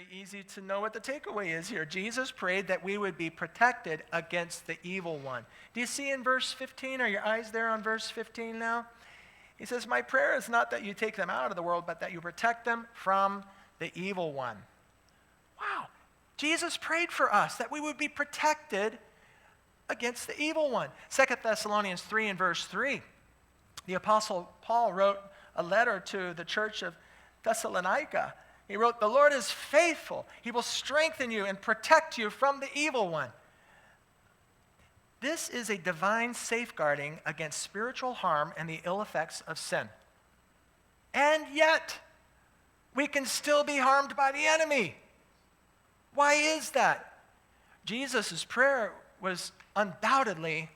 very easy to know what the takeaway is here. Jesus prayed that we would be protected against the evil one. Do you see in verse 15? Are your eyes there on verse 15 now? He says, my prayer is not that you take them out of the world, but that you protect them from the evil one. Wow. Jesus prayed for us that we would be protected against the evil one. 2 Thessalonians 3 and verse 3. The Apostle Paul wrote a letter to the church of Thessalonica. He wrote, the Lord is faithful. He will strengthen you and protect you from the evil one. This is a divine safeguarding against spiritual harm and the ill effects of sin. And yet, we can still be harmed by the enemy. Why is that? Jesus' prayer was undoubtedly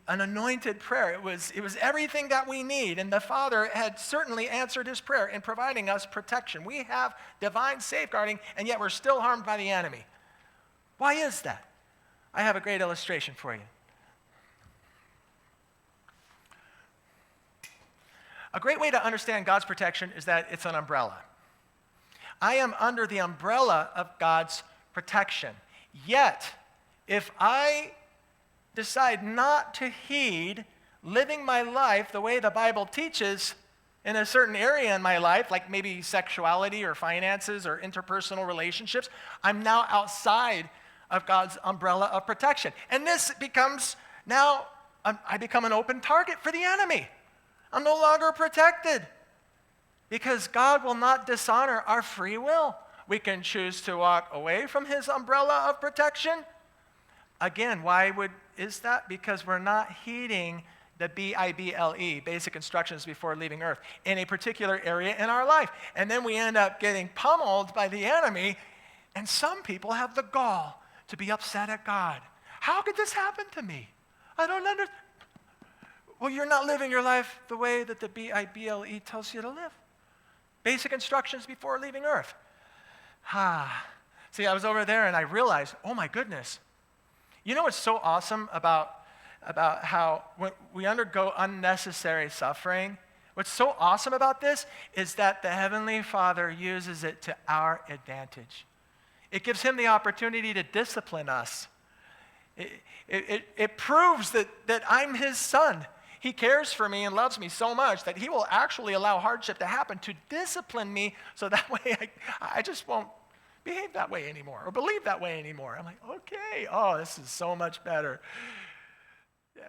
an anointed prayer. It was everything that we need, and the Father had certainly answered his prayer in providing us protection. We have divine safeguarding, and yet we're still harmed by the enemy. Why is that? I have a great illustration for you. A great way to understand God's protection is that it's an umbrella. I am under the umbrella of God's protection. Yet, if I decide not to heed living my life the way the Bible teaches in a certain area in my life, like maybe sexuality or finances or interpersonal relationships, I'm now outside of God's umbrella of protection. And this becomes now, I become an open target for the enemy. I'm no longer protected because God will not dishonor our free will. We can choose to walk away from his umbrella of protection. Again, why is that? Because we're not heeding the BIBLE, basic instructions before leaving earth, in a particular area in our life. And then we end up getting pummeled by the enemy, and some people have the gall to be upset at God. How could this happen to me? I don't understand. Well, you're not living your life the way that the BIBLE tells you to live. Basic instructions before leaving earth. See, I was over there and I realized, oh my goodness. You know what's so awesome about how when we undergo unnecessary suffering? What's so awesome about this is that the Heavenly Father uses it to our advantage. It gives him the opportunity to discipline us. It proves that I'm his son. He cares for me and loves me so much that he will actually allow hardship to happen to discipline me so that way I just won't behave that way anymore or believe that way anymore. I'm like, okay, oh, this is so much better. Yeah.